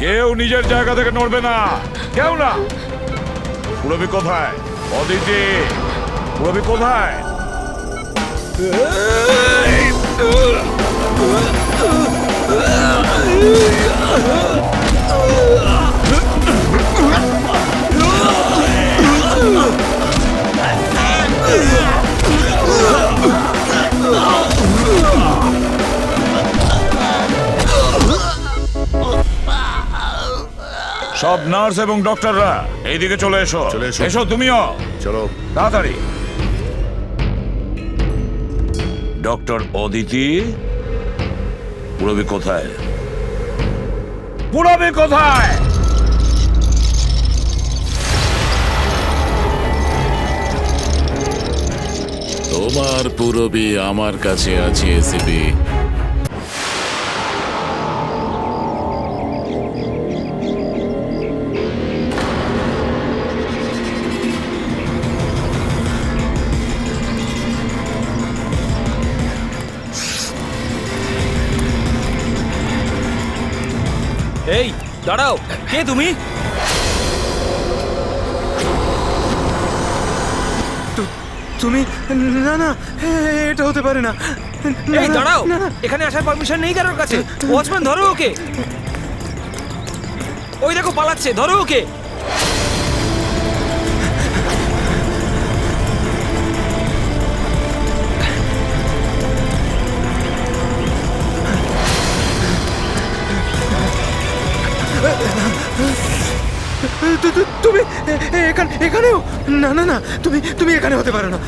কেউ নিজের জায়গা থেকে নড়বে না, কেউ না। পুরবি কোথায়? অদিতি, পুরবি কোথায়? সব নার্স এবং ডক্টররা এইদিকে চলে এসো। এসো তুমিও, চলো তাড়াতাড়ি। ডক্টর অদিতি, পুরবি কোথায়? পুরবি কোথায়? তোমার পুরবি আমার কাছে আছে এসিপি। এই দাঁড়াও, কে তুমি? তুমি? না না, এটা হতে পারে না। এই দাঁড়াও, এখানে আসার পারমিশন নেই কারোর কাছে। ওয়াচম্যান ধরো ওকে। ওই দেখো পালাচ্ছে, ধরো ওকে। তুমি এখানেও? না না না, তুমি এখানে হতে পারো না।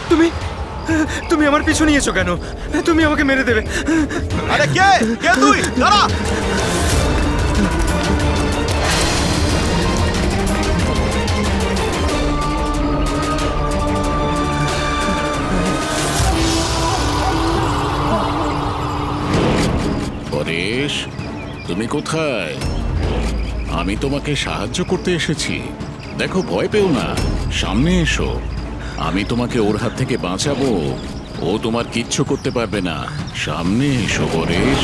তুমি তুমি আমার পিছু নিয়েছো কেন? তুমি আমাকে মেরে দেবে। আরে কে কে তুই? দাঁড়া। পরেশ, তুমি কোথায়? আমি তোমাকে সাহায্য করতে এসেছি। দেখো, ভয় পেও না, সামনে এসো। আমি তোমাকে ওর হাত থেকে বাঁচাবো। ও তোমার কিচ্ছু করতে পারবে না। সামনে এসো পরেশ।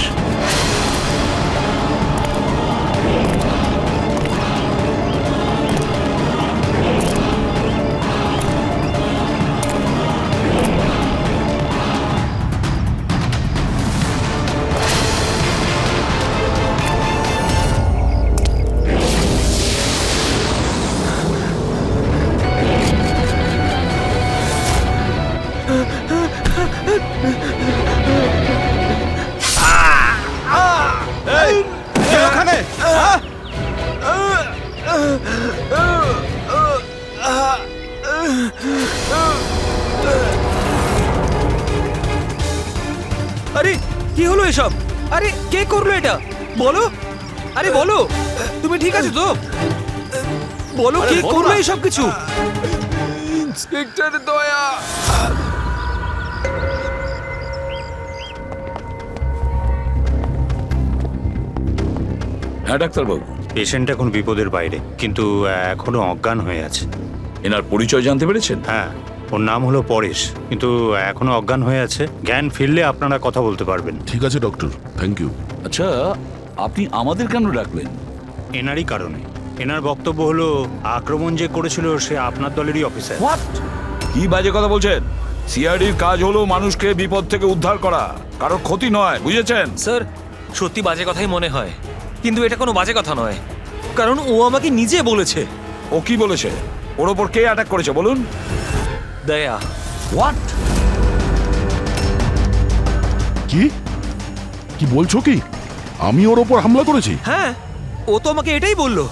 ওখানে আরে কি হলো এসব? আরে কে করলো এটা? বলো, আরে বলো, তুমি ঠিক আছো তো? বলো, কে করলো এসব কিছু? ইন্সপেক্টর দয়া। হ্যাঁ ডাক্তারবাবু, পেশেন্ট এখন বিপদের বাইরে, কিন্তু এখনো অজ্ঞান হয়ে আছে। এনার পরিচয় জানতে পেরেছেন? হ্যাঁ, ওর নাম হলো পরেশ, কিন্তু এখনো অজ্ঞান হয়ে আছে। জ্ঞান ফিরলে আপনারা কথা বলতে পারবেন। ঠিক আছে ডক্টর, থ্যাংক ইউ। আচ্ছা, আপনি আমাদের কেন ডাকলেন? এনারই কারণে। এনার বক্তব্য হলো আক্রমণ যে করেছিল সে আপনার দলেরই অফিসার। হোয়াট? কি বাজে কথা বলছেন? সিআইডির কাজ হলো মানুষকে বিপদ থেকে উদ্ধার করা, কারোর ক্ষতি নয়, বুঝেছেন? স্যার, সত্যি বাজে কথাই মনে হয়, কিন্তু এটা কোনো বাজে কথা নয়, কারণ ও আমাকে নিজে বলেছে। ও কি বলেছে? ওর ওপর কে অ্যাটাক করেছে বলুন? দয়া। হোয়াট? কি কি বলছো? কি আমি ওর ওপর হামলা করেছি? হ্যাঁ, ও তো আমাকে এটাই বললো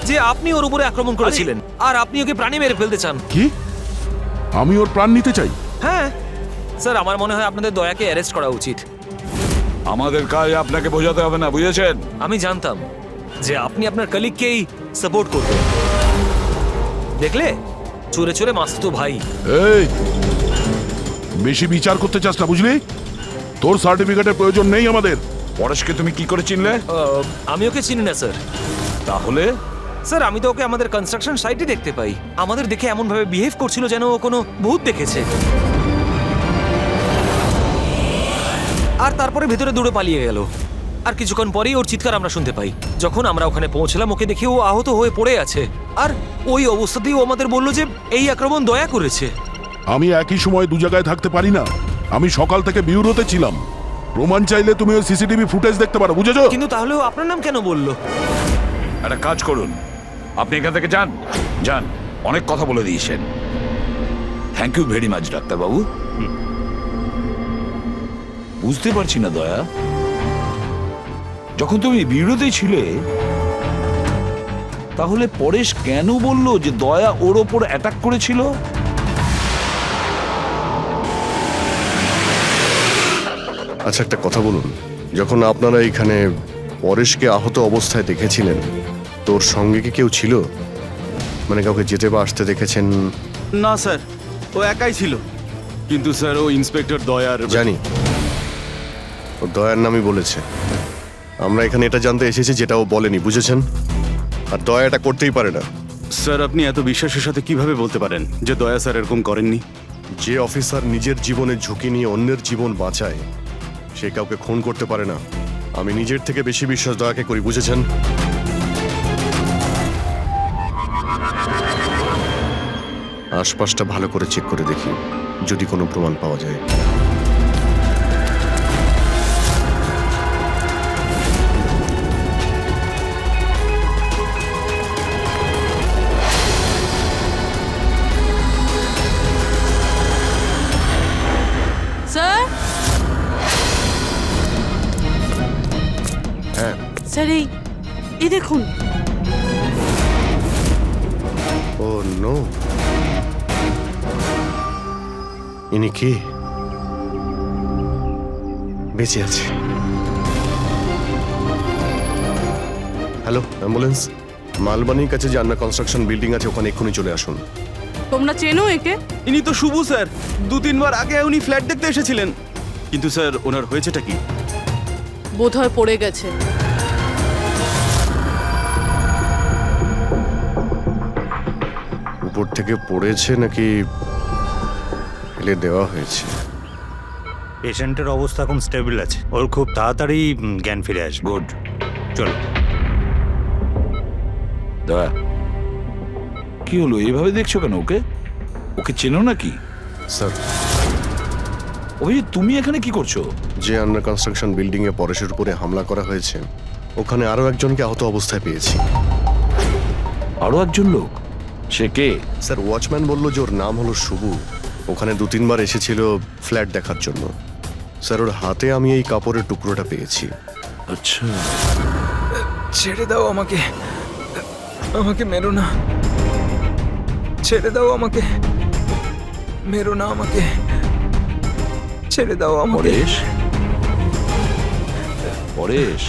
যে আপনি ওর উপরে আক্রমণ করেছিলেন আর আপনি ওকে প্রাণে মেরে ফেলতে চান। কি আমি ওর প্রাণ নিতে চাই? হ্যাঁ স্যার, আমার মনে হয় আপনাদের দয়াকে অ্যারেস্ট করা উচিত। আমাদের কাজ আপনাকে বোঝাতে হবে না, বুঝেছেন? আমি জানতাম যে আপনি আপনার কলিগকেই সাপোর্ট করবেন। দেখলে, চোরে চোরে মাস্তুতো ভাই। এই, বেশি বিচার করতে চাস না, বুঝলি? তোর সার্টিফিকেটের প্রয়োজন নেই আমাদের। পরেশকে তুমি কি করে চিনলে? আমি ওকে চিনি না স্যার। তাহলে স্যার আমি তো ওকে আমাদের কনস্ট্রাকশন সাইটে দেখতে পাই। আমাদের দেখে এমন ভাবে বিহেভ করছিল যেন ও কোনো ভূত দেখেছে। আর তারপরে ভেতরে দৌড়ে পালিয়ে গেল। আর কিছুক্ষণ পরেই ওর চিৎকার আমরা শুনতে পাই। যখন আমরা ওখানে পৌঁছলাম ওকে দেখে ও আহত হয়ে পড়ে আছে। আর ওই অবস্থাতেই ও আমাদের বলল যে এই আক্রমণ দয়া করেছে। আমি একই সময় দু জায়গায় থাকতে পারি না। আমি সকাল থেকে বিউরোতে ছিলাম। প্রমাণ চাইলে তুমি ওই সিসিটিভি ফুটেজ দেখতে পারো, বুঝেছো? কিন্তু তাহলেও আপনার নাম কেন বললো? একটা কাজ করুন, আপনি এখান থেকে যান যান, অনেক কথা বলে দিয়েছেন। থ্যাংক ইউ ভেরি মাচ ডাক্তারবাবু। বুঝতে পারছি না দয়া, যখন তুমি বিরোধী ছিলে তাহলে পরেশ কেন বলল যে দয়া ওর ওপর অ্যাটাক করেছিল? আচ্ছা একটা কথা বলুন, যখন আপনারা এখানে পরেশকে আহত অবস্থায় দেখেছিলেন, তোর সঙ্গে কি কেউ ছিল? মানে কাউকে যেতে বা আসতে দেখেছেন? না স্যার, ও একাই ছিল। কিন্তু স্যার ও ইন্সপেক্টর দয়ার জানি, ও দয়ার নামই বলেছে। আমরা এখানে এটা জানতে এসেছি যেটা ও বলেনি, বুঝেছেন? আর দয়া এটা করতেই পারে না। স্যার আপনি এত বিশ্বাসের সাথে কিভাবে বলতে পারেন যে দয়া স্যার এরকম করেননি? যে অফিসার নিজের জীবনের ঝুঁকি নিয়ে অন্যের জীবন বাঁচায় সে কাউকে খুন করতে পারে না। আমি নিজের থেকে বেশি বিশ্বাস দয়াকে করি, বুঝেছেন? আশপাশটা ভালো করে চেক করে দেখি, যদি কোনো প্রমাণ পাওয়া যায়। স্যার হ্যাঁ, স্যার এই দেখুন। ও নো, ইনি কে? বেঁচে আছে। Hello, ambulance. মালবানির কাছে যে আন্ডার কনস্ট্রাকশন বিল্ডিং আছে ওখানে এক্ষুনি চলে আসুন। তোমরা চেনো একে? ইনি তো শুভ স্যার, 2-3 বার আগে উনি ফ্ল্যাট দেখতে এসেছিলেন। কিন্তু স্যার ওনার হয়েছেটা কি? বোধহয় পড়ে গেছে। উপর থেকে পড়েছে নাকি ফেলে দেওয়া হয়েছে? পেশেন্টের অবস্থা এখন স্টেবল আছে, ওর খুব তাড়াতাড়ি জ্ঞান ফিরে আসবে। গুড। চলো। দয়া, কি হলো, এইভাবে দেখছো কেন? ওকে ওকে চেনো নাকি? স্যার, অভিজিৎ তুমি এখানে কি করছো? যে আন্ডার কনস্ট্রাকশন বিল্ডিং এ পরেশের উপরে হামলা করা হয়েছে ওখানে আরো একজনকে আহত অবস্থায় পেয়েছি। আরো একজন লোক? সে কে? স্যার, ওয়াচম্যান বলল যে ওর নাম হলো শুভ। ওখানে 2-3 বার এসেছিল ফ্ল্যাট দেখার জন্য। স্যার, ওর হাতে আমি এই কাপড়ের টুকরোটা পেয়েছি। আচ্ছা, ছেড়ে দাও আমাকে, আমাকে মেরো না। ছেড়ে দাও আমাকে, মেরো না আমাকে। ছেড়ে দাও আমাকে। পরেশ, পরেশ,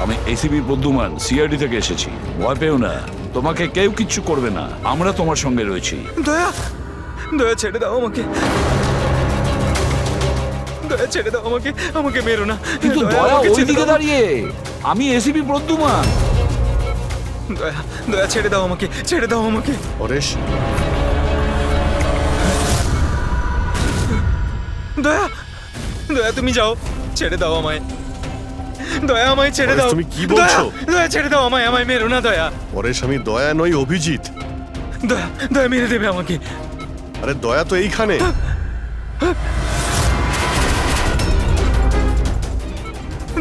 আমি এসিপি প্রদ্যুমান, সিআইডি থেকে এসেছি। ভয় পেও না, তোমাকে কেউ কিচ্ছু করবে না, আমরা তোমার সঙ্গে রয়েছি। দয়া, দয়া ছেড়ে দাও আমাকে। দয়া ছেড়ে দাও আমাকে, আমাকে মেরো না। কিন্তু দয়া আমাকে ছেড়ে ওইদিকে দাও। দাঁড়িয়ে, আমি এসিপি প্রদ্যুমান। দয়া, দয়া ছেড়ে দাও আমাকে, ছেড়ে দাও আমাকে। পরেশ, দয়া, দয়া তুমি যাও, ছেড়ে দাও আমায়। দয়া আমায় ছেড়ে পরেশ, দাও। তুমি কি বলছো? দয়া, দয়া ছেড়ে দাও আমায়, আমায় মেরো না দয়া। পরেশ, আমি দয়া নই, অভিজিৎ। দয়া, দয়া মেরে দেবে আমাকে। আরে দয়া তো এইখানে।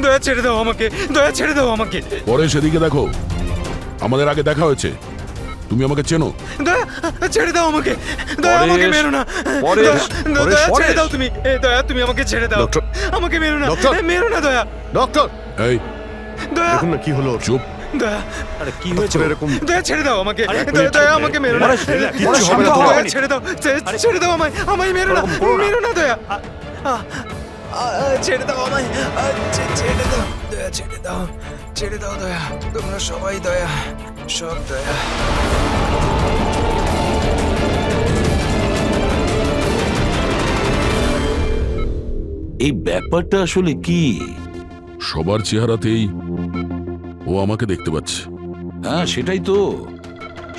দয়া ছেড়ে দাও আমাকে, দয়া ছেড়ে দাও আমাকে। পরে সেদিকে দেখো, আমাদের আগে দেখা হয়েছে, তুমি আমাকে চেনো। দয়া, ছেড়ে দাও আমাকে। দয়া পরেশ, আমাকে মেরো না। পরেশ, দয়া, পরেশ, দয়া ছেড়ে পরেশ। দাও তুমি। দয়া তুমি আমাকে ছেড়ে দাও। ডক্টর, আমাকে মেরো না, ডক্টর। মেরো না দয়া। ডক্টর, এই দয়া, দেখুন না কি হলো ওর। চুপ। দয়া, আরে কি হয়েছে? ডক্টর, এরকম দয়া ছেড়ে দাও আমাকে। আরে, দয়া, দয়া আমাকে মেরো না। পরেশ, কিচ্ছু দয়া, হবে না তোমার। ছেড়ে দাও, ছেড়ে দাও আমায়, আমায় মেরো না, মেরো না দয়া। ছেড়ে দাও আমায়, ছেড়ে দাও দয়া, ছেড়ে দাও, ছেড়ে দাও দয়া। তোমরা সবাই দয়া, সব দয়া। এই ব্যাপারটা আসলে কি? সবার চেহারাতেই ও আমাকে দেখতে পাচ্ছে। হ্যাঁ সেটাই তো,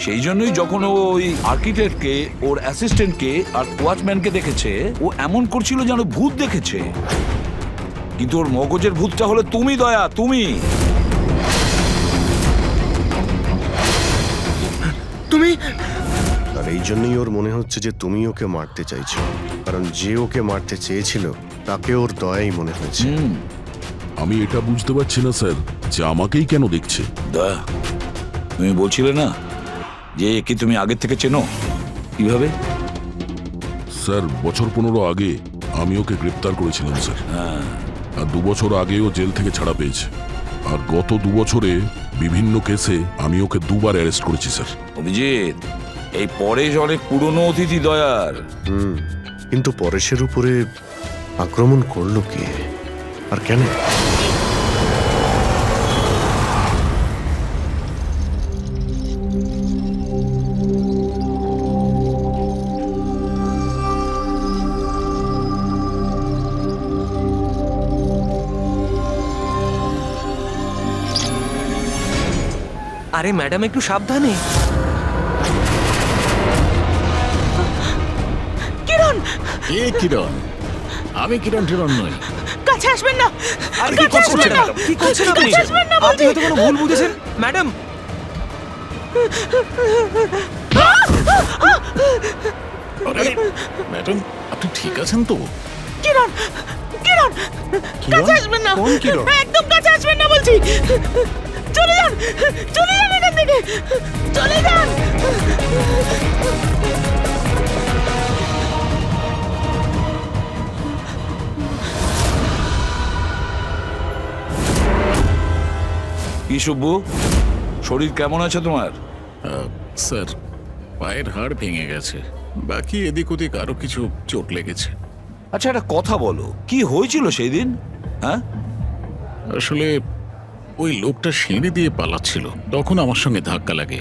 সেই জন্যই যখন ও ওই আর্কিটেক্টকে, ওর অ্যাসিস্ট্যান্টকে আর ওয়াচম্যানকে দেখেছে, ও এমন করছিল যেন ভূত দেখেছে। কিন্তু ওর মগজের ভূতটা হলো তুমি দয়া, তুমি। তুমি আর এই জন্যই ওর মনে হচ্ছে যে তুমি ওকে মারতে চাইছো, কারণ যে ওকে মারতে চেয়েছিল তাকে ওর দয়াই মনে হয়েছে। আমি এটা বুঝতে পারছি না স্যার যে আমাকেই কেন দেখছে। দয়া, তুমি বলছিলে না যে একে তুমি আগের থেকে চেনো? কিভাবে? স্যার বছর 15 আগে আমি ওকে গ্রেপ্তার করেছিলাম স্যার। আর 2 বছর আগেও জেল থেকে ছাড়া পেয়েছে। আর গত 2 বছরে বিভিন্ন কেসে আমি ওকে 2বার অ্যারেস্ট করেছি স্যার। অভিজিৎ, এই পরেশ অনেক পুরনো অতিথি দয়ার। কিন্তু পরেশের উপরে আক্রমণ করলো কে আর কেন? আরে ম্যাডাম, একটু সাবধানে। কিরণ, কে কিরণ? আমি কিরণ টিরণ নই। কাছে আসবেন না। আরে কি করছেন ম্যাডাম? কি করছেন আপনি? কাছে আসবেন না বলছি। আপনি হয়তো কোনো ভুল বুঝেছেন ম্যাডাম। আরে ম্যাডাম, আপনি ঠিক আছেন তো? কিরণ, কিরণ, কাছে আসবেন না। কোন কিরণ? একদম কাছে আসবেন না বলছি। চলে যান, চলে যান এখান থেকে, চলে যান। কি সুব্বু, শরীর কেমন আছে তোমার? স্যার, পায়ের হাড় ভেঙে গেছে, বাকি এদিক ওদিক আরো কিছু চোট লেগেছে। আচ্ছা একটা কথা বলো, কি হয়েছিল সেই দিন? হ্যাঁ, আসলে ওই লোকটা সিঁড়ি দিয়ে পালাচ্ছিল, তখন আমার সঙ্গে ধাক্কা লাগে।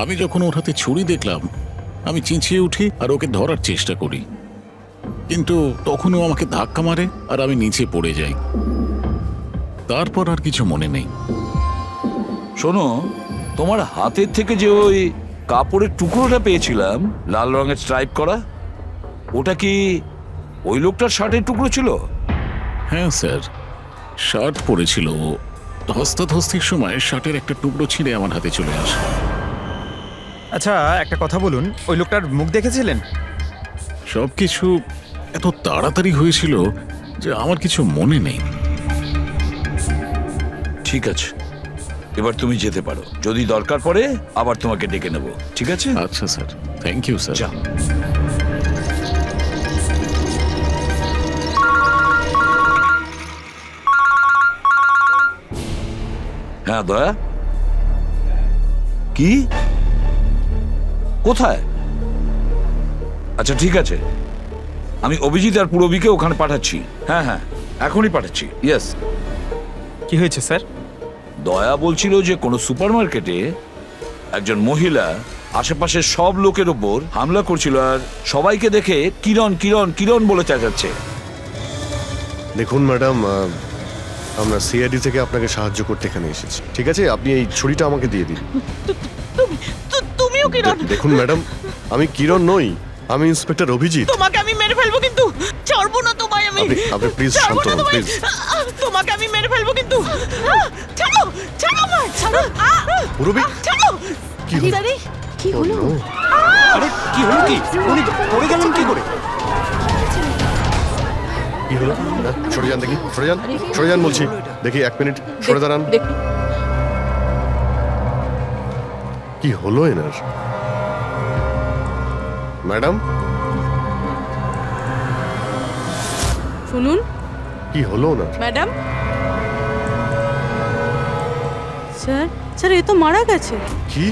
আমি যখন ওর হাতে ছুরি দেখলাম, আমি চেঁচিয়ে উঠি আর ওকে ধরার চেষ্টা করি, কিন্তু তখন ও আমাকে ধাক্কা মারে আর আমি নিচে পড়ে যাই। তারপর আর কিছু মনে নেই। শোনো, তোমার হাতের থেকে যে ওই কাপড়ের টুকরোটা পেয়েছিলাম লাল রঙের স্ট্রাইপ করা, ওটা কি ওই লোকটার শার্টের টুকরো ছিল? হ্যাঁ স্যার, শার্ট পরেছিল ও। ধস্তাধস্তির সময় শার্টের একটা টুকরো ছিঁড়ে আমার হাতে চলে আসে। আচ্ছা একটা কথা বলুন, ওই লোকটার মুখ দেখেছিলেন? সবকিছু এত তাড়াতাড়ি হয়েছিল যে আমার কিছু মনে নেই। ঠিক আছে, এবার তুমি যেতে পারো। যদি দরকার পড়ে আবার তোমাকে ডেকে নেব, ঠিক আছে? আচ্ছা স্যার, থ্যাংক ইউ স্যার। যাও। হ্যাঁ দয়া, কি? কোথায়? আচ্ছা ঠিক আছে, আমি অভিজিৎ আর পুরবীকে ওখানে পাঠাচ্ছি। হ্যাঁ হ্যাঁ, এখনই পাঠাচ্ছি। ইয়েস। কি হয়েছে স্যার? দয়া বলছিল যে কোনো সুপারমার্কেটে একজন মহিলা আশেপাশের সব লোকের ওপর হামলা করছিল আর সবাইকে দেখে কিরণ কিরণ কিরণ বলে চেঁচাচ্ছে। দেখুন ম্যাডাম, আমরা সিআইডি থেকে আপনাকে সাহায্য করতে এখানে এসেছি। ঠিক আছে, আপনি এই ছুরিটা আমাকে দিয়ে দিন। তুমিও কিরণ? দেখুন ম্যাডাম, আমি কিরণ নই, আমি ইন্সপেক্টর অভিজিৎ। তোমাকে আমি মেরে ফেলবো কিন্তু, ছাড়বো না তোমায় আমি। আপনি প্লিজ ছাড়বো শান্ত না হন তোমায়। প্লিজ। তোমাকে আমি মেরে ফেলবো কিন্তু। ছাড়ো, ছাড়ো আমায়, ছাড়ো। পুরবী, ছাড়ো। কি হলো? কি হলো? Oh, no! আরে কি হলো কি? উনি পড়ে গেলেন কি করে? কি হলো? হ্যাঁ, সরে যান দেখি, সরে যান, সরে যান বলছি। দেখি 1 মিনিট সরে দাঁড়ান। কি হলো এনার? ম্যাডাম, শুনুন কি হলো ওনার? ম্যাডাম। স্যার, স্যার এ তো মারা গেছে। কি?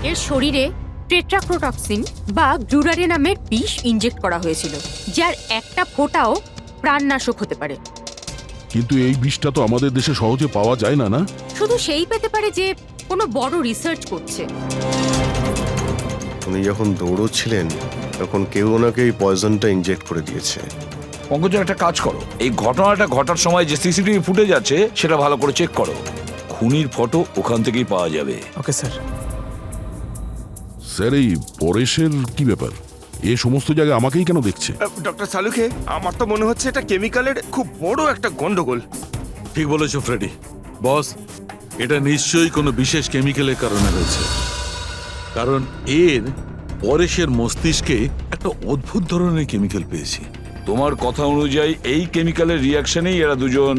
এর শরীরে টেট্রাক্রোটক্সিন বা গ্লুরারে নামের বিষ ইনজেক্ট করা হয়েছিল, যার একটা ফোঁটাও প্রাণনাশক হতে পারে। কিন্তু এই বিষটা তো আমাদের দেশে সহজে পাওয়া যায় না, না? শুধু সেই পেতে পারে যে কোনো বড় রিসার্চ করছে। উনি যখন দৌড়চ্ছিলেন তখন কেউ ওনাকে এই পয়জনটা ইনজেক্ট করে দিয়েছে। পঙ্কজ, একটা কাজ করো, এই ঘটনাটা ঘটার সময় যে সিসিটিভি ফুটেজ আছে সেটা ভালো করে চেক করো। খুনির ফটো ওখান থেকেই পাওয়া যাবে। Okay sir. স্যার এই পরেশের কি ব্যাপার? এ সমস্ত জায়গায় আমাকেই কেন দেখছে? ডক্টর সালুখে, আমার তো মনে হচ্ছে এটা কেমিক্যালের খুব বড় একটা গন্ডগোল। ঠিক বলেছো ফ্রেডি। বস, এটা নিশ্চয়ই কোনো বিশেষ কেমিক্যালের কারণে হয়েছে, কারণ এর পরেশের মস্তিষ্কে একটা অদ্ভুত ধরনের কেমিক্যাল পেয়েছি। তোমার কথা অনুযায়ী এই কেমিক্যালের রিয়াকশনেই এরা দুজন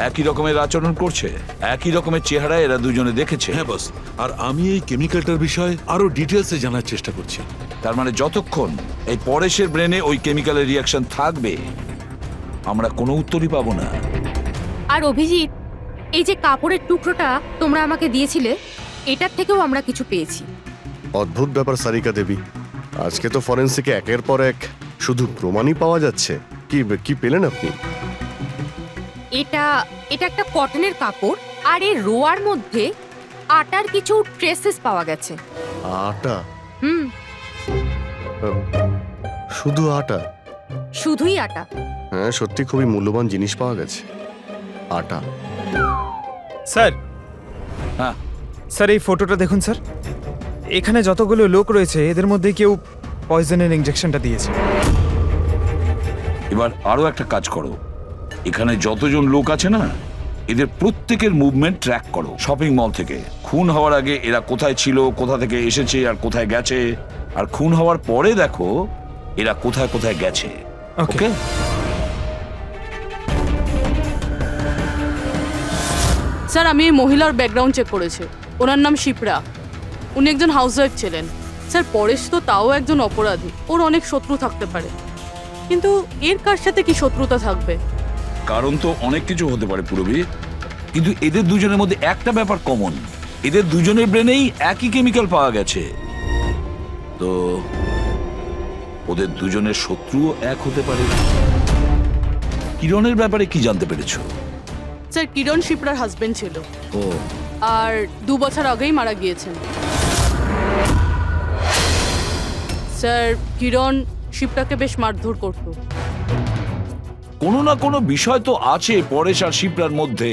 একই রকমের আচরণ করছে, একই রকমের চেহারা এরা দুজনে দেখেছে। হ্যাঁ বস, আর আমি এই কেমিক্যালটার বিষয়ে আরো ডিটেলসে জানার চেষ্টা করছি। তার মানে যতক্ষণ এই পরেশের ব্রেনে ওই কেমিক্যালের রিয়াকশন থাকবে আমরা কোনো উত্তরই পাবো না। আর অভিজিৎ, এই যে কাপড়ের টুকরোটা তোমরা আমাকে দিয়েছিলে, এটার থেকেও আমরা কিছু পেয়েছি। অদ্ভুত ব্যাপার সারিকা দেবী, আজকে তো ফরেন্সিকে একের পর এক শুধু প্রমাণই পাওয়া যাচ্ছে। কি কি পেলেন আপনি? এটা এটা একটা কটনের কাপড়, আর এর রোয়ার মধ্যে আটার কিছু ট্রেসেস পাওয়া গেছে। আটা? হুম, শুধু আটা? শুধুই আটা। হ্যাঁ, সত্যি খুবই মূল্যবান জিনিস পাওয়া গেছে, আটা। স্যার, হ্যাঁ, স্যার এই ফটোটা দেখুন স্যার। এখানে যতগুলো লোক রয়েছে এদের মধ্যে কেউ পয়জনের ইনজেকশনটা দিয়েছে। এবার আরো একটা কাজ করো, এখানে যতজন লোক আছে না এদের প্রত্যেকের মুভমেন্ট ট্র্যাক করো। শপিং মল থেকে খুন হওয়ার আগে এরা কোথায় ছিল, কোথা থেকে এসেছে আর কোথায় গেছে, আর খুন হওয়ার পরে দেখো এরা কোথায় কোথায় গেছে। ওকে? স্যার, আমি এই মহিলার ব্যাকগ্রাউন্ড চেক করেছি। ওনার নাম শিপ্রা, উনি একজন হাউসওয়াইফ ছিলেন। স্যার, পরেশ তো তাও একজন অপরাধী, ওর অনেক শত্রু থাকতে পারে, কিন্তু এর কার সাথে কি শত্রুতা থাকবে? কারণ তো অনেক কিছু হতে পারে পুরবী, কিন্তু এদের দুজনের মধ্যে একটা ব্যাপার কমন, এদের দুজনের ব্রেনেই একই কেমিক্যাল পাওয়া গেছে। তো ওদের দুজনের শত্রুও এক হতে পারে। কিরণের ব্যাপারে কি জানতে পেরেছো? স্যার, কিরণ শিপ্রার হাজবেন্ড ছিল, ও, আর 2 বছর আগেই মারা গিয়েছেন। স্যার, কিরণ শিপ্রাকে বেশ মারধর করত। কোনো না কোনো বিষয় তো আছে পরেশ আর শিপ্রার মধ্যে,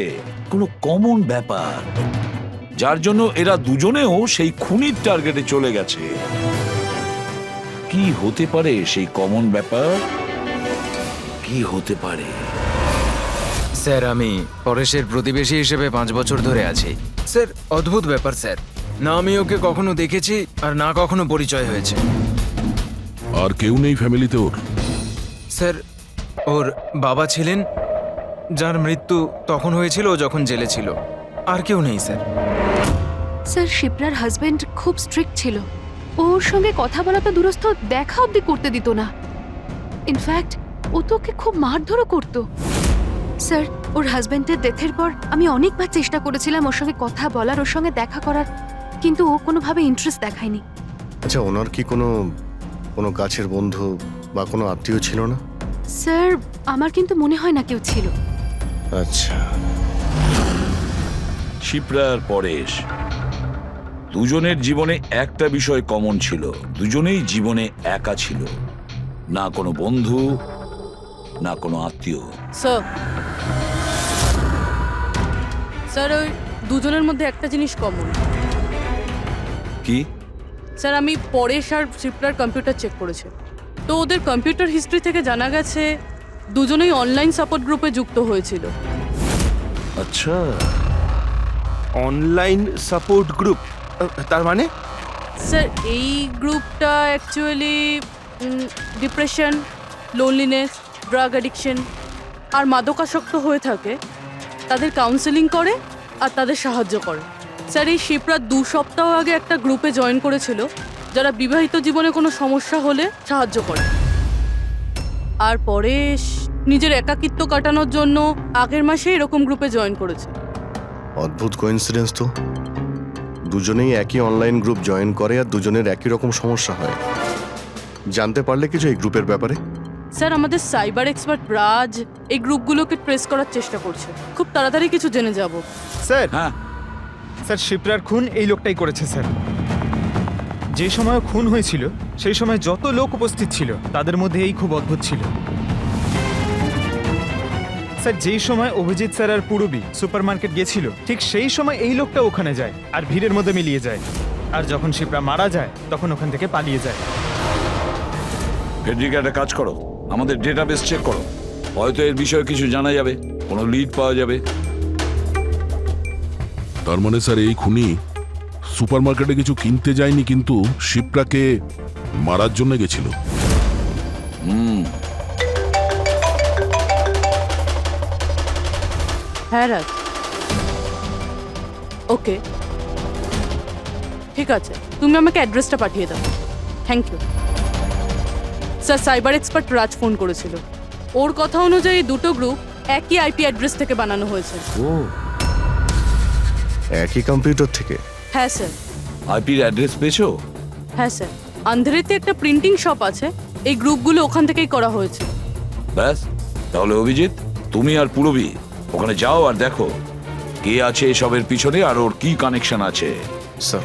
কোনো কমন ব্যাপার, যার জন্য এরা দুজনেও সেই খুনির টার্গেটে চলে গেছে। কি হতে পারে সেই কমন ব্যাপার? কি হতে পারে? স্যার, আমি পরেশের প্রতিবেশী হিসেবে 5 বছর ধরে আছি। স্যার, অদ্ভুত ব্যাপার স্যার, না আমি ওকে কখনো দেখেছি আর না কখনো পরিচয় হয়েছে। আর কেউ নেই ফ্যামিলিতে ওর? স্যার, ওর বাবা ছিলেন, যার মৃত্যু তখন হয়েছিল ও যখন জেলে ছিল। আর কেউ নেই স্যার। স্যার, শিপ্রার হাজবেন্ড খুব স্ট্রিক্ট ছিল। ওর সঙ্গে কথা বলা তো দূরস্থ, দেখা অবধি করতে দিত না। ইনফ্যাক্ট ও তো ওকে খুব মারধরও করত। স্যার, ওর হাজবেন্ডের ডেথের পর আমি অনেকবার চেষ্টা করেছিলাম ওর সঙ্গে কথা বলার, ওর সঙ্গে দেখা করার, কিন্তু ও কোনোভাবে ইন্টারেস্ট দেখায়নি। আচ্ছা, ওনার কি কোনো কাছের বন্ধু বা কোনো আত্মীয় ছিল না? স্যার, আমার কিন্তু মনে হয় না কেউ ছিল। আচ্ছা। শিপ্রা আর পরেশ দুজনের জীবনে একটা বিষয় কমন ছিল, দুজনেই জীবনে একা ছিল, না কোনো বন্ধু না কোনো আত্মীয়। স্যার, ওই দুজনের মধ্যে একটা জিনিস কমন। কি? স্যার, আমি পরেশ আর শিপ্রার কম্পিউটার চেক করেছি, তো ওদের কম্পিউটার হিস্ট্রি থেকে জানা গেছে দুজনেই অনলাইন সাপোর্ট গ্রুপে যুক্ত হয়েছিল। আচ্ছা, অনলাইন সাপোর্ট গ্রুপ, তার মানে? স্যার, এই গ্রুপটা actually depression, loneliness, drug addiction আর মাদকাসক্ত হয়ে থাকে তাদের কাউন্সেলিং করে আর তাদের সাহায্য করে। স্যার, এই শিপ্রা 2 সপ্তাহ আগে একটা গ্রুপে জয়েন করেছিল যারা বিবাহিত জীবনে কোনো সমস্যা হলে সাহায্য করে। আর পরেশ নিজের একাকিত্ব কাটানোর জন্য আগের মাসে এরকম গ্রুপে জয়েন করেছে। অদ্ভুত কোইন্সিডেন্স তো, দুজনেই একই অনলাইন গ্রুপ জয়েন করে আর দুজনের একই রকম সমস্যা হয়। জানতে পারলে কিছু এই গ্রুপের ব্যাপারে? স্যার, আমাদের সাইবার এক্সপার্ট রাজ এই গ্রুপগুলোকে ট্রেস করার চেষ্টা করছে, খুব তাড়াতাড়ি কিছু জেনে যাব। স্যার, হ্যাঁ স্যার, শিপ্রার খুন এই লোকটাই করেছে স্যার। যে সময় খুন হয়েছিল সেই সময় যত লোক উপস্থিত ছিল তাদের মধ্যে এই খুব অদ্ভুত ছিল। স্যার, স্যার যেই সময় অভিজিৎ স্যার আর পুরবী সুপার মার্কেট গেছিল ঠিক সেই সময় এই লোকটা ওখানে যায় আর ভিড়ের মধ্যে মিলিয়ে যায়। আর যখন শিপ্রা মারা যায় তখন ওখান থেকে পালিয়ে যায়। ফেডরিকা, একটা কাজ করো, আমাদের ডেটাবেস চেক করো, হয়তো এর বিষয়ে কিছু জানা যাবে, কোনো লিড পাওয়া যাবে। তার মানে স্যার এই খুনি সুপার মার্কেটে কিছু কিনতে যায়নি, কিন্তু শিপ্রাকে মারার জন্য গেছিল। হ্যাঁ রাজ, ওকে ঠিক আছে, তুমি আমাকে অ্যাড্রেসটা পাঠিয়ে দাও। Thank you sir. Cyber expert Raj phone করেছিল, ওর কথা অনুযায়ী দুটো গ্রুপ একই আইপি অ্যাড্রেস থেকে বানানো হয়েছে। একই কম্পিউটার থেকে? হ্যাঁ স্যার। আইপির অ্যাড্রেস পেয়েছো? হ্যাঁ স্যার, আন্ধারেতে একটা প্রিন্টিং শপ আছে, এই গ্রুপগুলো ওখান থেকেই করা হয়েছে। ব্যাস, তাহলে অভিজিৎ, তুমি আর পুরবী ওখানে যাও আর দেখো কে আছে এসবের পিছনে আর ওর কি কানেকশন আছে। স্যার।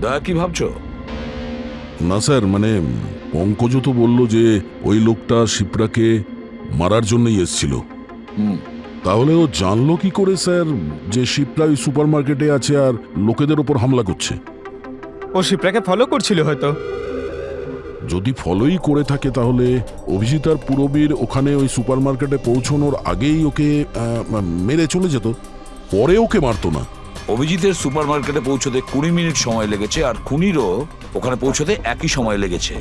দয়া, কি ভাবছো? না স্যার, মানে পঙ্কজ তো বলল যে ওই লোকটা শিপ্রাকে মারার জন্যই এসেছিল। তাহলে ও জানলো কি করে স্যার যে শিপ্রা ওই সুপার মার্কেটে আছে আর লোকেদের ওপর হামলা করছে? ও শিপ্রাকে ফলো করছিল হয়তো। যদি ফলোই করে থাকে তাহলে অভিজিৎ আর পুরবীর ওখানে ওই সুপার মার্কেটে পৌঁছানোর আগেই ওকে মেরে চলে যেত, পরে ওকে মারতো না। অভিজিতের সুপার মার্কেটে পৌঁছতে 20 মিনিট সময় লেগেছে আর খুনিরও ওখানে পৌঁছতে একই সময় লেগেছে।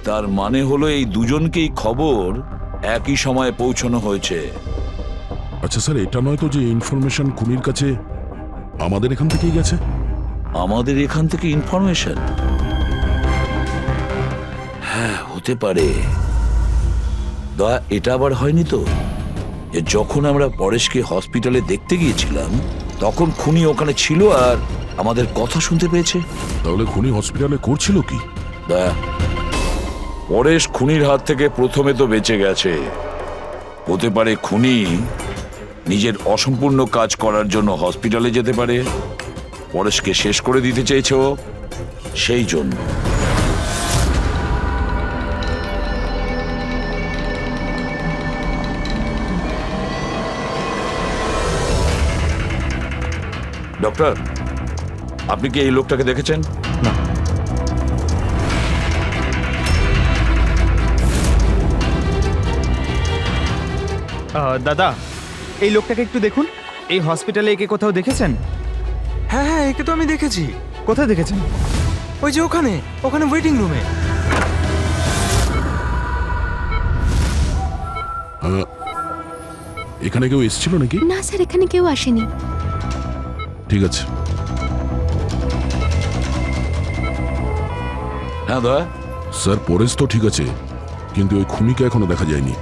তার মানে হলো এই দুজনকেই খবর একই সময়ে পৌঁছানো হয়েছে। আচ্ছা স্যার, এটা নয় তো যে ইনফরমেশন খুনির কাছে আমাদের এখান থেকেই গেছে? আমাদের এখান থেকে ইনফরমেশন? হ্যাঁ, হতে পারে। দয়া, এটা আবার হয়নি তো যে যখন আমরা পরেশকে হসপিটালে দেখতে গিয়েছিলাম তখন খুনি ওখানে ছিল আর আমাদের কথা শুনতে পেয়েছে? তাহলে খুনি হসপিটালে করছিল কি? দয়া, পরেশ খুনির হাত থেকে প্রথমে তো বেঁচে গেছে, হতে পারে খুনি নিজের অসম্পূর্ণ কাজ করার জন্য হসপিটালে যেতে পারে, পরেশকে শেষ করে দিতে চাইছে ও, সেই জন্য। ডক্টর, আপনি কি এই লোকটাকে দেখেছেন? না। দাদা, এই লোকটাকে একটু দেখুন। এই হসপিটালে একে কোথাও দেখেছেন? হ্যাঁ হ্যাঁ, একে তো আমি দেখেছি। কোথায় দেখেছেন? ওই যে ওখানে ওখানে ওয়েটিং রুমে। এখানে কেউ এসেছিল নাকি? না স্যার, এখানে কেউ আসেনি। ঠিক আছে। হ্যাঁ দয়া, স্যার পরেশ তো ঠিক আছে, কিন্তু ওই খুনিকে এখনো দেখা যায়নি।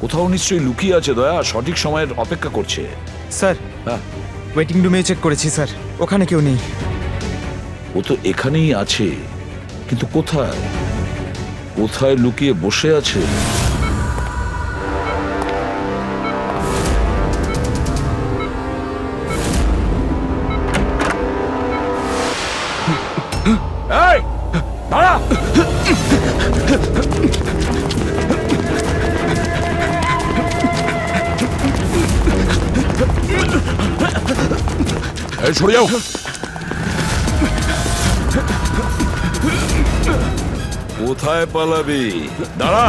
কোথাও নিশ্চয়ই লুকিয়ে আছে দয়া, সঠিক সময়ের অপেক্ষা করছে। স্যার, হ্যাঁ, ওয়েটিং রুমে চেক করেছি স্যার, ওখানে কেউ নেই। ও তো এখানেই আছে, কিন্তু কোথায় কোথায় লুকিয়ে বসে আছে? এই, দাঁড়া! এই সরে যাও। কোথায় পালাবি? দাঁড়া!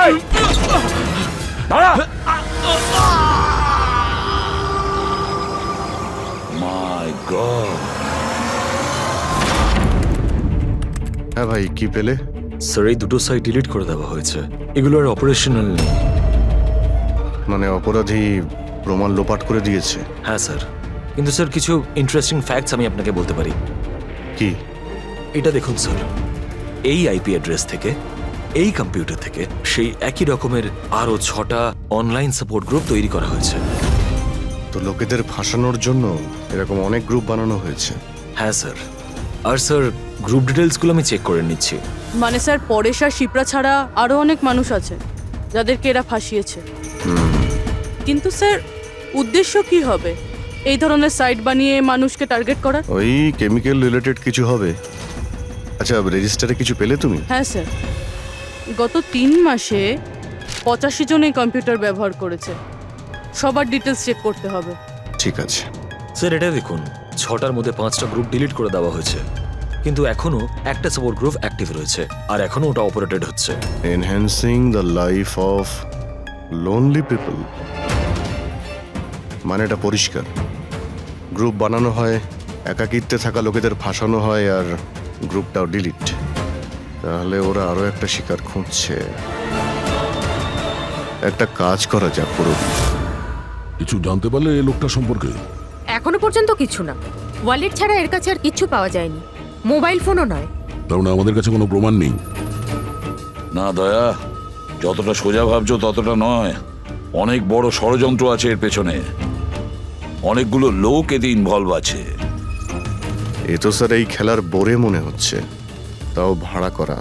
এই, দাঁড়া! মাই গড! হ্যাঁ ভাই, কি পেলে? স্যার, এই দুটো সাইট ডিলিট করে দেওয়া হয়েছে, এগুলো আর অপারেশনাল নেই। মানে অপরাধী প্রমাণ লোপাট করে দিয়েছে? হ্যাঁ স্যার, কিন্তু স্যার কিছু ইন্টারেস্টিং ফ্যাক্টস আমি আপনাকে বলতে পারি। কি? এটা দেখুন স্যার, এই আইপি অ্যাড্রেস থেকে, এই কম্পিউটার থেকে সেই একই রকমের আরও 6টা অনলাইন সাপোর্ট গ্রুপ তৈরি করা হয়েছে। তো লোকেদের ফাঁসানোর জন্য এরকম অনেক গ্রুপ বানানো হয়েছে? হ্যাঁ স্যার, আর স্যার গ্রুপ ডিটেলসগুলো আমি চেক করে নিচ্ছি। মানে স্যার, পরেশ আর শিপ্রা ছাড়া আরও অনেক মানুষ আছে যাদেরকে এরা ফাঁসিয়েছে। কিন্তু স্যার, উদ্দেশ্য কি হবে এই ধরনের সাইট বানিয়ে মানুষকে টার্গেট করার? ওই কেমিক্যাল রিলেটেড কিছু হবে। আচ্ছা, রেজিস্টারে কিছু পেলে তুমি? হ্যাঁ স্যার, গত 3 মাসে 85 জন এই কম্পিউটার ব্যবহার করেছে। সবার ডিটেলস চেক করতে হবে। ঠিক আছে। স্যার এটা দেখুন, 6টার মধ্যে 5টা গ্রুপ ডিলিট করে দেওয়া হয়েছে, কিন্তু এখনো একটা সাপোর্ট গ্রুপ অ্যাক্টিভ রয়েছে আর এখনো ওটা অপারেটেড হচ্ছে। Enhancing the life of lonely people, মানে এটা পরিষ্কার। গ্রুপ বানানো হয়, একাকিত্বে থাকা লোকেদের ফাঁসানো হয়, আর গ্রুপটাও ডিলিট। তাহলে ওরা আরো একটা শিকার খুঁজছে। একটা কাজ করা যাক পুরো। কিছু জানতে পারলে এই লোকটা সম্পর্কে? এখনো পর্যন্ত কিছু না। ওয়ালেট ছাড়া এর কাছে আর কিচ্ছু পাওয়া যায়নি, মোবাইল ফোনও নয়। তার মানে আমাদের কাছে কোনো প্রমাণ নেই। না দয়া, যতটা সোজা ভাবছো ততটা নয়। অনেক বড় ষড়যন্ত্র আছে এর পেছনে, অনেকগুলো লোক এতে ইনভলভ আছে। এ তো স্যার এই খেলার বোরে মনে হচ্ছে, তাও ভাড়া করা।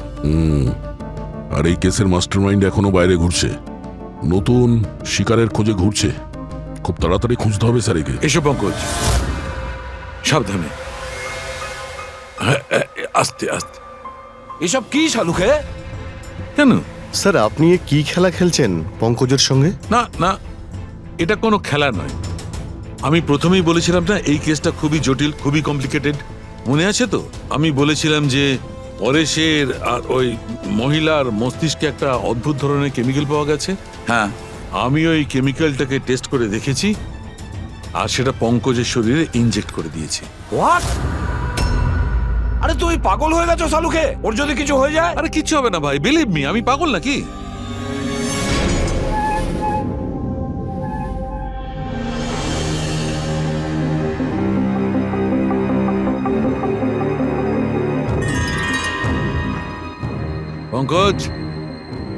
আর এই কেসের মাস্টারমাইন্ড এখনো বাইরে ঘুরছে, নতুন শিকারের খোঁজে ঘুরছে। খুব তাড়াতাড়ি খুঁজতে হবে স্যার একে। এসো পঙ্কজ, সাবধানে, আস্তে আস্তে। এসব কি শালুকে? কেন? স্যার আপনি এ কি খেলা খেলছেন পঙ্কজের সঙ্গে? না না, এটা কোনো খেলা নয়। আমি প্রথমেই বলেছিলাম না এই কেসটা খুবই জটিল, খুবই কমপ্লিকেটেড। মনে আছে তো? আমি বলেছিলাম যে পরেশের আর ওই মহিলার মস্তিষ্কে একটা অদ্ভুত ধরনের কেমিক্যাল পাওয়া গেছে। হ্যাঁ, আমি ওই কেমিক্যালটাকে টেস্ট করে দেখেছি আর সেটা পঙ্কজের শরীরে ইনজেক্ট করে দিয়েছি। হোয়াট? আরে তুই পাগল হয়ে গেছো শালুকে? ওর যদি কিছু হয়ে যায়? আরে কিচ্ছু হবে না ভাই, বিলিভ মি, আমি পাগল নাকি? পঙ্কজ,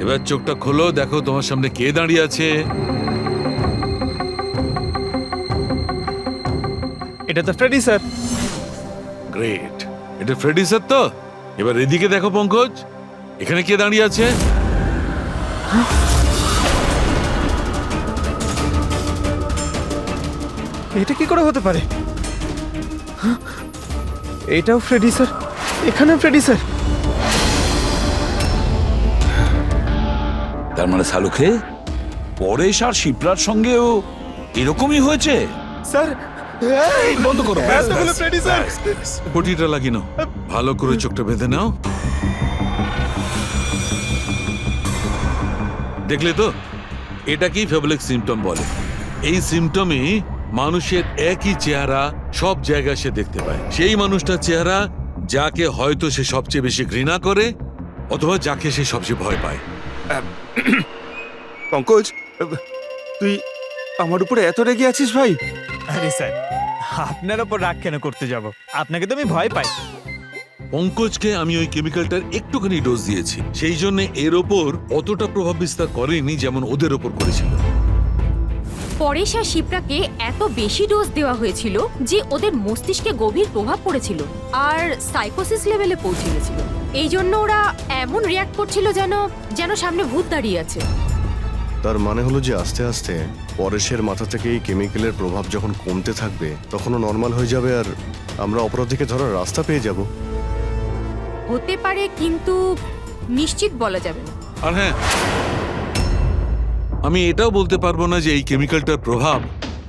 এবার চোখটা খোলো, দেখো তোমার সামনে কে দাঁড়িয়ে আছে। এটা তো ফ্রেডি স্যার। গ্রেট, এটা ফ্রেডি স্যার তো? এবার এদিকে দেখো পঙ্কজ, এখানে কে দাঁড়িয়ে আছে? এটা কি করে হতে পারে? হ্যাঁ? এটাও ফ্রেডি স্যার, এখানেও ফ্রেডি স্যার। তার মানে শালুকে পরেশ আর শিপ্রার সঙ্গেও এরকমই হয়েছে? স্যার বন্ধ করো। এতগুলো ফ্রেডি স্যার। পটিটা লাগিয়ে নাও, ভালো করে চোখটা বেঁধে নাও। দেখলে তো, এটাকেই ফেবলিক সিমটম বলে। এই সিমটমে মানুষের একই চেহারা সব জায়গায় সে দেখতে পায়। সেই মানুষটার চেহারা যাকে হয়তো সে সবচেয়ে বেশি ঘৃণা করে অথবা যাকে সে সবচেয়ে ভয় পায়। পঙ্কজ, তুই আমার উপরে এত রেগে আছিস ভাই? আরে স্যার, আপনার ওপর রাগ কেন করতে যাব? আপনাকে তো আমি ভয় পাই। পঙ্কজকে আমি ওই কেমিক্যালটার একটুখানি ডোজ দিয়েছি, সেই জন্য এর ওপর অতটা প্রভাব বিস্তার করেনি যেমন ওদের ওপর করেছিল। পরেশ আর শিপ্রাকে এত বেশি ডোজ দেওয়া হয়েছিল যে ওদের মস্তিষ্কে গভীর প্রভাব পড়েছিল আর সাইকোসিস লেভেলে পৌঁছে গেছিল। এই জন্য ওরা এমন রিয়াক্ট করছিল যেন যেন সামনে ভূত দাঁড়িয়ে আছে। তার মানে হলো যে আস্তে আস্তে পরেশের মাথা থেকে এই কেমিক্যালের প্রভাব যখন কমতে থাকবে তখনও নর্মাল হয়ে যাবে আর আমরা অপরাধীকে ধরার রাস্তা পেয়ে যাব। হতে পারে, কিন্তু নিশ্চিত বলা যাবে না। আর হ্যাঁ, আমি এটাও বলতে পারবো না যে এই কেমিক্যালটার প্রভাব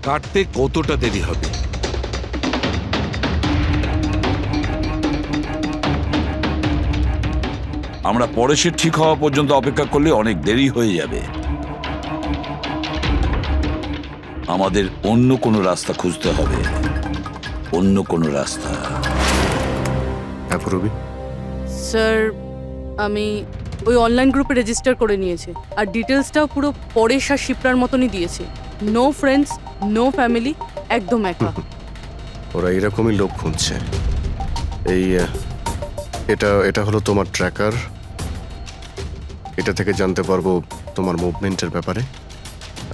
কাটতে কতটা দেরি হবে। আমরা পরেশের ঠিক হওয়া পর্যন্ত অপেক্ষা করলে অনেক দেরি হয়ে যাবে। আমাদের অন্য কোনো রাস্তা খুঁজতে হবে, অন্য কোনো রাস্তা। হ্যাঁ পুরবি? স্যার, আমি ওই অনলাইন গ্রুপে রেজিস্টার করে নিয়েছি আর ডিটেলসটাও পুরো পরেশ আর শিপ্রার মতনই দিয়েছি। নো ফ্রেন্ডস, নো ফ্যামিলি, একদম একা। ওরা এরকমই লোক খুঁজছে। এই এটা এটা হলো তোমার ট্র্যাকার। এটা থেকে জানতে পারবো তোমার মুভমেন্টের ব্যাপারে।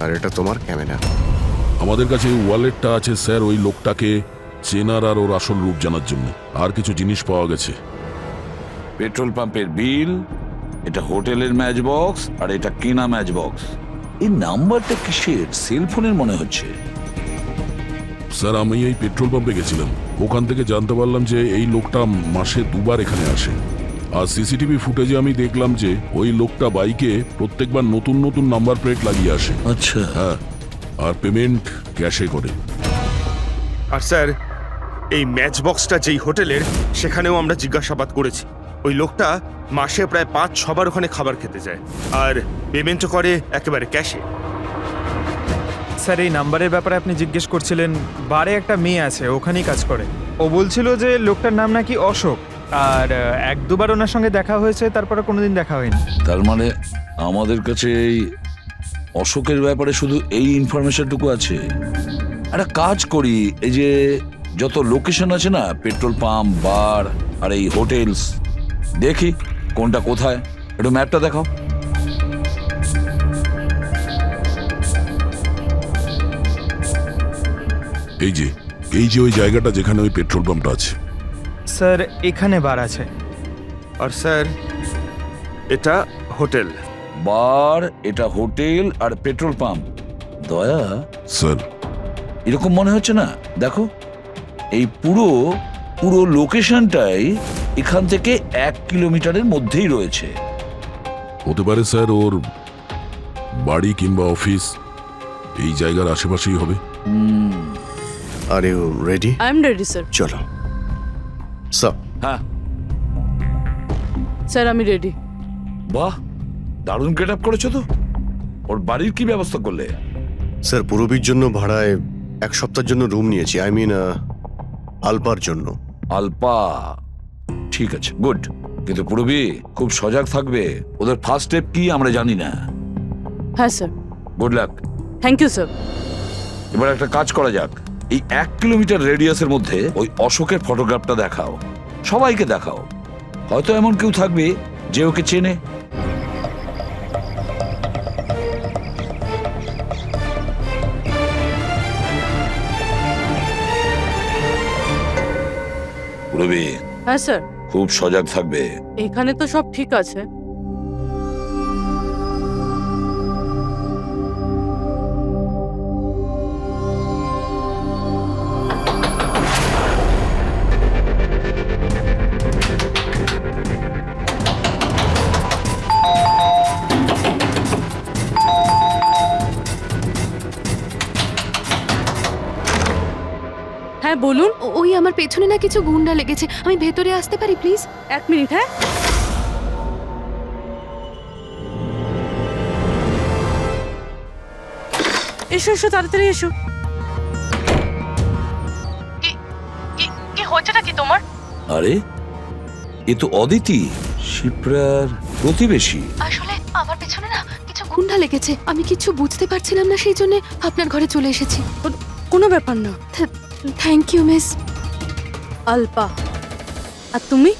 আর এটা তোমার ক্যামেরা। আমাদের কাছে এই ওয়ালেটটা আছে স্যার ওই লোকটাকে চেনার আর ওর আসল রূপ জানার জন্য। আর কিছু জিনিস পাওয়া গেছে। পেট্রোল পাম্পের বিল, এটা হোটেলের ম্যাচ বক্স, আর এটা কেনা ম্যাচ বক্স। এই নাম্বারটা কিসের? সেলফোনের মনে হচ্ছে। স্যার আমি এই পেট্রোল পাম্পে গেছিলাম, ওখান থেকে জানতে পারলাম যে এই লোকটা মাসে 2 বার এখানে আসে। আর সিসিটিভি ফুটেজে আমি দেখলাম যে ওই লোকটা বাইকে প্রত্যেকবার নতুন নতুন নাম্বার প্লেট লাগিয়ে আসে। আচ্ছা, হ্যাঁ, আর পেমেন্ট ক্যাশে করে। আর স্যার, এই ম্যাচ বক্সটা যেই হোটেলের, সেখানেও আমরা জিজ্ঞাসাবাদ করেছি। ওই লোকটা মাসে প্রায় 5-6 বার ওখানে খাবার খেতে যায়, আর পেমেন্টও করে একেবারে ক্যাশে। স্যার এই নাম্বারের ব্যাপারে আপনি জিজ্ঞেস করছিলেন, বারে একটা মেয়ে আছে ওখানেই কাজ করে। ও বলছিল যে লোকটার নাম নাকি অশোক, আর 1-2 বার ওনার সঙ্গে দেখা হয়েছে, তারপরে কোনোদিন দেখা হয়নি। তার মানে আমাদের কাছে এই অশোকের ব্যাপারে শুধু এই ইনফরমেশনটুকু আছে। একটা কাজ করি, এই যে যত লোকেশন আছে না, পেট্রোল পাম্প, বার আর এই হোটেলস, দেখি কোনটা কোথায়। একটু ম্যাপটা দেখাও। এই যে ওই জায়গাটা যেখানে ওই পেট্রোল পাম্পটা আছে। স্যার এখানে বার আছে। আর স্যার, এটা হোটেল। বার, এটা হোটেল আর পেট্রোল পাম্প। দয়া, স্যার এরকম মনে হচ্ছে না? দেখো, এই পুরো লোকেশনটাই এখান থেকে 1 কিলোমিটারের মধ্যেই রয়েছে। হতে পারে স্যার ওর বাড়ি কিংবা অফিস এই জায়গার আশেপাশেই হবে। Are you ready? I am ready sir. চলো স্যার। হ্যাঁ, স্যার আমি রেডি। বাহ, দারুণ গেট আপ করেছো তো। ওর বাড়ির কি ব্যবস্থা করলে? স্যার পূরবীর জন্য ভাড়ায় 1 সপ্তাহের জন্য রুম নিয়েছি। আই মিন আলপার জন্য। আলপা, ঠিক আছে, গুড। কিন্তু পূরবী খুব সজাগ থাকবে। ওদের ফার্স্ট স্টেপ কি আমরা জানি না। হ্যাঁ sir. Good luck. Thank you sir. এবার একটা কাজ করা যাক, এই 1 কিলোমিটার রেডিয়াসের মধ্যে ওই অশোকের ফটোগ্রাফটা দেখাও, সবাইকে দেখাও। হয়তো এমন কেউ থাকবে যে ওকে চেনে। রবি, হ্যাঁ স্যার। খুব সজাগ থাকবে। এখানে তো সব ঠিক আছে। হ্যাঁ বলুন। ওই আমার পেছনে না কিছু গুন্ডা লেগেছে, আমি ভেতরে আসতে পারি প্লিজ? 1 মিনিট। হ্যাঁ এসো এসো, তাড়াতাড়ি এসো। কি হচ্ছেটা কি তোমার? আরে, এ তো অদিতি, শিপ্রার প্রতিবেশী। আসলে আমার পেছনে না কিছু গুন্ডা লেগেছে, আমি কিছু বুঝতে পারছিলাম না, সেই জন্য আপনার ঘরে চলে এসেছি। কোনো ব্যাপার না। Thank you miss. আলপা। আর তুমি?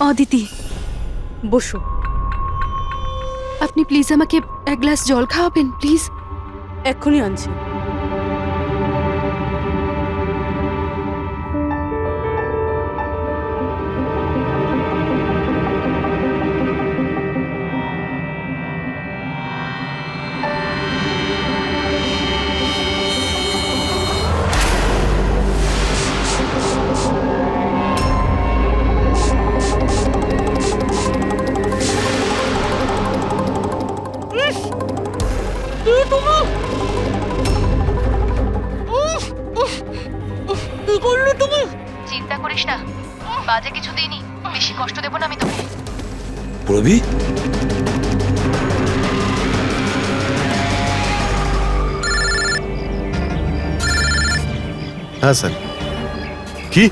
অদিতি। বসো। আপনি প্লিজ আমাকে 1 গ্লাস জল খাওয়াবেন প্লিজ? এক্ষুনি আনছি। চিন্তা করিস না, বাজে কিছু দিইনি, বেশি কষ্ট দেব না আমি তোকে। পূরবী, হ্যাঁ স্যার। কি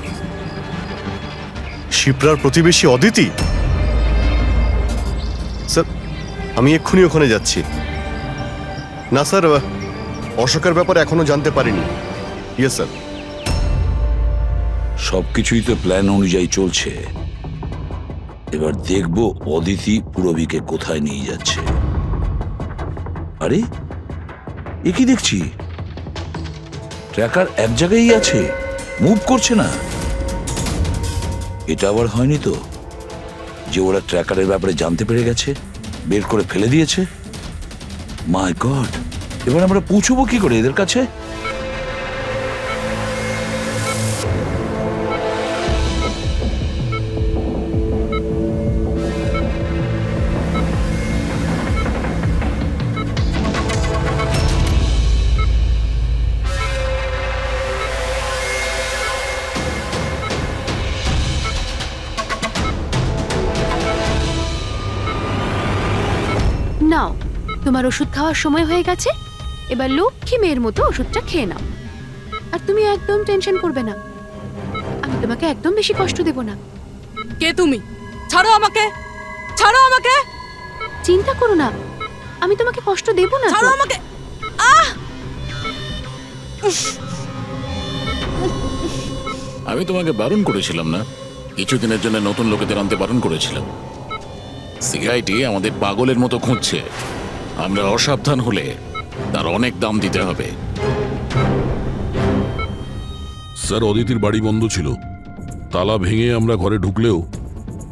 শিপ্রার প্রতিবেশী অদিতি? স্যার আমি এক্ষুনি ওখানে যাচ্ছি। না স্যার, অশোকের ব্যাপারে এখনো জানতে পারিনি। Yes sir. সবকিছুই তো প্ল্যান অনুযায়ী চলছে। এবার দেখব অদিতি পূরবীকে কোথায় নিয়ে যাচ্ছে। আরে, এ কি দেখছি, ট্র্যাকার এক জায়গায় আছে, মুভ করছে না। এটা আবার হয়নি তো যে ওরা ট্র্যাকারের ব্যাপারে জানতে পেরে গেছে, বের করে ফেলে দিয়েছে? মাই গড, এবার আমরা পৌঁছবো কি করে এদের কাছে? তোমার ওষুধ খাওয়ার সময় হয়ে গেছে, এবার লক্ষ্মী মেয়ের মতো ওষুধটা খেয়ে নাও। আর তুমি একদম টেনশন করবে না, আমি তোমাকে একদম বেশি কষ্ট দেব না। কে তুমি? ছাড়ো আমাকে, ছাড়ো আমাকে, চিন্তা করো না, আমি তোমাকে কষ্ট দেব না। ছাড়ো আমাকে। আহ! আমি তোমাকে বারণ করেছিলাম না? কিছুদিনের জন্য নতুন লোকেদের আনতে বারণ করেছিলাম। সিআইডি আমাদের পাগলের মতো খুঁজছে। আমরা অসাবধান হলে তার অনেক দাম দিতে হবে। স্যার, অদিতির বাড়ি বন্ধ ছিল, তালা ভেঙে আমরা ঘরে ঢুকলেও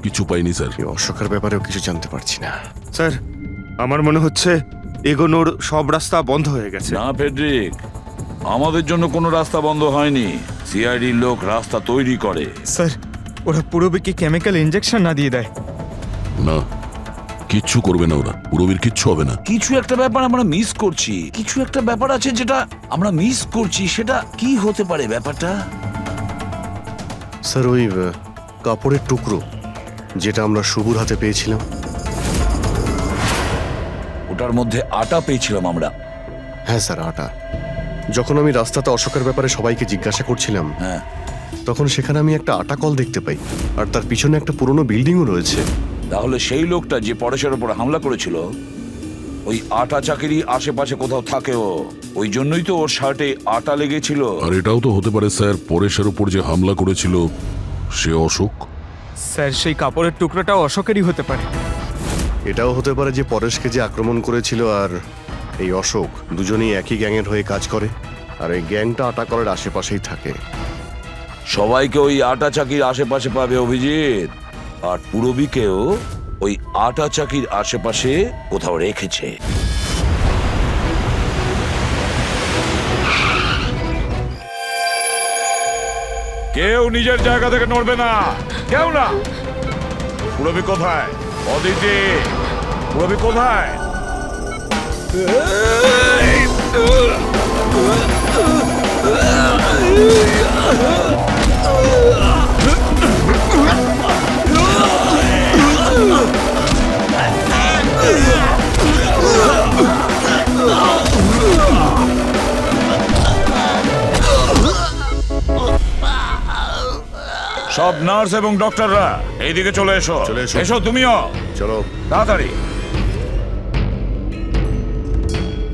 কিছু পাইনি স্যার। এই অশোকের ব্যাপারেও কিছু জানতে পারছি না। স্যার, আমার মনে হচ্ছে এগোনোর সব রাস্তা বন্ধ হয়ে গেছে। না ফেডরিক, আমাদের জন্য কোনো রাস্তা বন্ধ হয়নি। সিআইডির লোক রাস্তা তৈরি করে। স্যার, ওরা পুরোবিকে কেমিক্যাল ইনজেকশন না দিয়ে দেয়? না, কিচ্ছু করবে না ওরা, পুরবীর কিচ্ছু হবে না। কিছু একটা ব্যাপার আমরা মিস করছি, কিছু একটা ব্যাপার আছে যেটা আমরা মিস করছি। সেটা কি হতে পারে ব্যাপারটা? স্যার, ওই কাপড়ের টুকরো যেটা আমরা শুভুর হাতে পেয়েছিলাম। ওটার মধ্যে আটা পেয়েছিলাম আমরা। হ্যাঁ স্যার, আটা। যখন আমি রাস্তাতে অশোকের ব্যাপারে সবাইকে জিজ্ঞাসা করছিলাম, হ্যাঁ, তখন সেখানে আমি একটা আটা কল দেখতে পাই, আর তার পিছনে একটা পুরনো বিল্ডিংও রয়েছে। তাহলে সেই লোকটা যে পরেশের উপর হামলা করেছিল, ওই আটা চাকিরি আশেপাশে কোথাও থাকে ও। ওই জন্যই তো ওর শার্টে আটা লেগেছিল। আর এটাও তো হতে পারে স্যার, পরেশের উপর যে হামলা করেছিল সে অশোক। স্যার, সেই কাপড়ের টুকরোটাও অশোকেরই হতে পারে। এটাও হতে পারে যে পরেশকে যে আক্রমণ করেছিল আর এই অশোক দুজনেই একই গ্যাংয়ের হয়ে কাজ করে, আর এই গ্যাংটা আটা কলের আশেপাশেই থাকে। সবাইকে ওই আটা চাকির আশেপাশে পাবে অভিজিৎ, আর পুরবীকেও ওই আটা চাকির আশেপাশে কোথাও রেখেছে। কেউ নিজের জায়গা থেকে নড়বে না, কেউ না। পুরবী কোথায়? অদিতি, পুরবী কোথায়? সব নার্স এবং ডক্টররা এইদিকে চলে এসো। চলে এসো। এসো তুমিও, চলো তাড়াতাড়ি।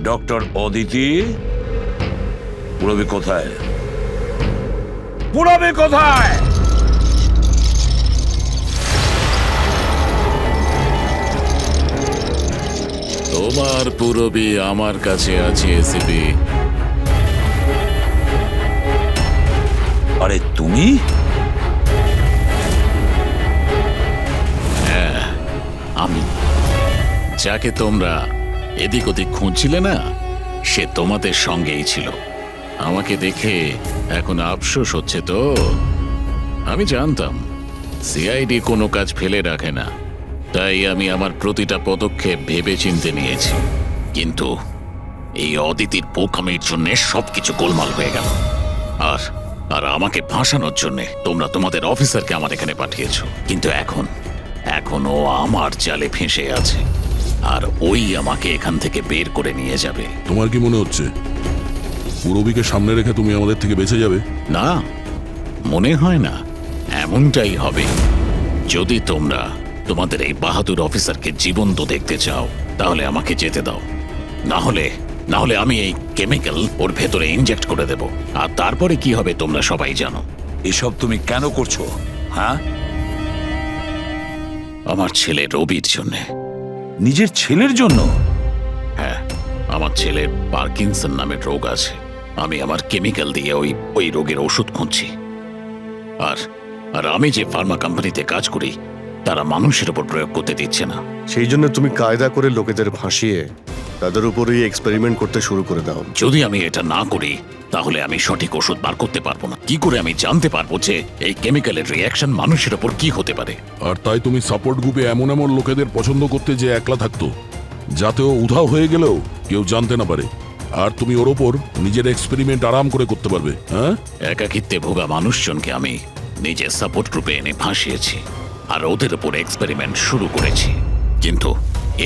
ডক্টর অদিতি, পুরবী কোথায়? পুরবী কোথায়? তোমার পুরবী আমার কাছে আছে এসিপি। আরে তুমি? হ্যাঁ, আমি। যাকে তোমরা এদিক ওদিক খুঁজছিলে না, সে তোমাদের সঙ্গেই ছিল। আমাকে দেখে এখন আফসোস হচ্ছে তো? আমি জানতাম সিআইডি কোনো কাজ ফেলে রাখে না, তাই আমি আমার প্রতিটা পদক্ষেপ ভেবে চিন্তে নিয়েছি। কিন্তু এই অদিতির বোকামির জন্য সবকিছু গোলমাল হয়ে গেল। আর আর আমাকে ফাঁসানোর জন্য তোমরা তোমাদের অফিসারকে আমার এখানে পাঠিয়েছো। কিন্তু এখন ও আমার জালে ফেঁসে আছে, আর ওই আমাকে এখান থেকে বের করে নিয়ে যাবে। তোমার কি মনে হচ্ছে পুরবীকে সামনে রেখে তুমি আমাদের থেকে বেঁচে যাবে? না, মনে হয় না। এমনটাই হবে। যদি তোমরা তোমাদের এই বাহাদুর অফিসারকে জীবন্ত দেখতে চাও, তাহলে আমাকে যেতে দাও। না হলে আমি এই কেমিক্যাল ওর ভেতরে ইনজেক্ট করে দেব। আর তারপরে কি হবে তোমরা সবাই জানো। এসব তুমি কেন করছো? হ্যাঁ, আমার ছেলে রবির জন্য। নিজের ছেলের জন্য? হ্যাঁ, আমার ছেলের পার্কিনসন নামের রোগ আছে। আমি আমার কেমিক্যাল দিয়ে ওই রোগের ওষুধ খুঁজছি। আর আমি যে ফার্মা কোম্পানিতে কাজ করি, তারা মানুষের উপর প্রয়োগ করতে দিচ্ছে না। সেই জন্য তুমি কায়দা করে লোকেদের ভাসিয়ে তাদের উপরেই এক্সপেরিমেন্ট করতে শুরু করে দাও। যদি আমি এটা না করি, তাহলে আমি সঠিক ওষুধ বার করতে পারবো না। কি করে আমি জানতে পারবো যে এই কেমিক্যালের রিঅ্যাকশন মানুষের উপর কি হতে পারে? আর তাই তুমি সাপোর্ট গ্রুপে এমন লোকেদের পছন্দ করতে যে একলা থাকতো, যাতে ও উধাও হয়ে গেলেও কেউ জানতে না পারে, আর তুমি ওর ওপর নিজের এক্সপেরিমেন্ট আরাম করে করতে পারবে। হ্যাঁ, একাকিত্বে ভোগা মানুষজনকে আমি নিজের সাপোর্ট গ্রুপে এনে ফাঁসিয়েছি, আর ওদের উপর এক্সপেরিমেন্ট শুরু করেছি। কিন্তু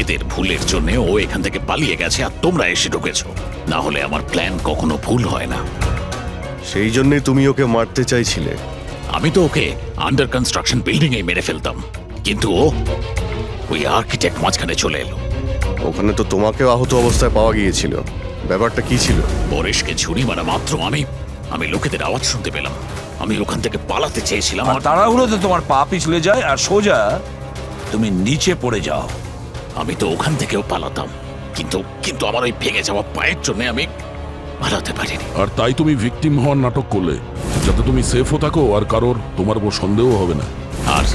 এদের ভুলের জন্য ও এখান থেকে পালিয়ে গেছে আর তোমরা এসে ঢুকেছো। না হলে আমার প্ল্যান কখনো ভুল হয় না। সেই জন্যই তুমি ওকে মারতে চাইছিলে। আমি তো ওকে আন্ডার কনস্ট্রাকশন বিল্ডিং এ মেরে ফেলতাম, কিন্তু ও ওই আর্কিটেক্ট মাঝখানে চলে এলো। ওখানে তো তোমাকেও আহত অবস্থায় পাওয়া গিয়েছিল, ব্যাপারটা কি ছিল? পরেশকে ছুরি মারা মাত্র আমি লোকেদের আওয়াজ শুনতে পেলাম। আমি ওখান থেকে পালাতে চেয়েছিলাম আর তাড়াহুড়োতে তোমার পা পিছলে যায় আর সোজা তুমি নিচে পড়ে যাও। আমি তো ওখান থেকেও পালাতাম, কিন্তু কিন্তু আমার ওই ভেঙে যাওয়া পায়ের জন্য আমি পালাতে পারিনি। আর তাই তুমি ভিকটিম হওয়ার নাটক করলে, যাতে তুমি সেফও থাকো আর কারোর তোমার উপর সন্দেহ হবে না। আর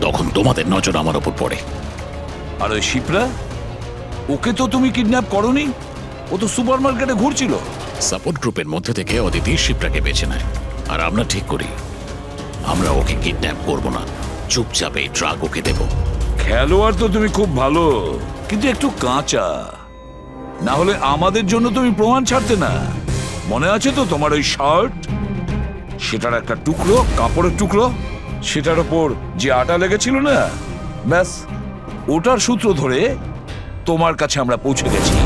তখন তোমাদের নজর আমার ওপর পড়ে। আর ওই শিপ্রা, ওকে তো তুমি কিডন্যাপ করনি, ও তো সুপার মার্কেটে ঘুরছিল। সাপোর্ট গ্রুপের মধ্যে থেকে অদিতি শিপ্রাকে বেছে নেয়, আর আমরা ঠিক করি আমরা ওকে কিডন্যাপ করব না, চুপচাপ এই ট্রাক ওকে দেব। খেলোয়াড় তো তুমি খুব ভালো, কিন্তু একটু কাঁচা। না হলে আমাদের জন্য তুমি প্রমাণ ছাড়তে না। মনে আছে তো তোমার ওই শার্ট, সেটার একটা টুকরো, কাপড়ের টুকরো, সেটার ওপর যে আটা লেগেছিল না, ব্যাস ওটার সূত্র ধরে তোমার কাছে আমরা পৌঁছে গেছি।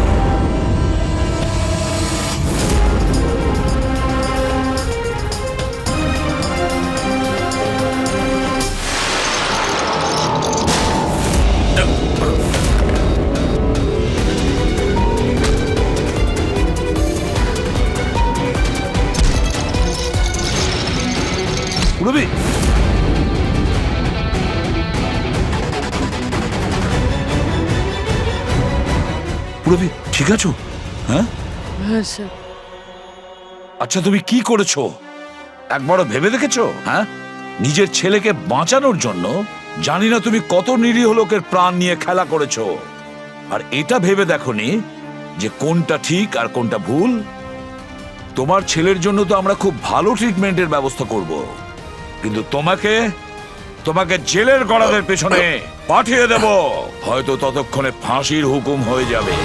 রবি, রবি ঠিক আছো? হ্যাঁ হ্যাঁ স্যার। আচ্ছা, তুমি কি করেছো একবারও ভেবে দেখেছো? হ্যাঁ, নিজের ছেলেকে বাঁচানোর জন্য জানি না তুমি কত নিরীহ লোকের প্রাণ নিয়ে খেলা করেছো, আর এটা ভেবে দেখোনি যে কোনটা ঠিক আর কোনটা ভুল। তোমার ছেলের জন্য তো আমরা খুব ভালো ট্রিটমেন্টের ব্যবস্থা করব, কিন্তু তোমাকে জেলের গড়াদের পেছনে পাঠিয়ে দেব। হয়তো ততক্ষণে ফাঁসির হুকুম হয়ে যাবে।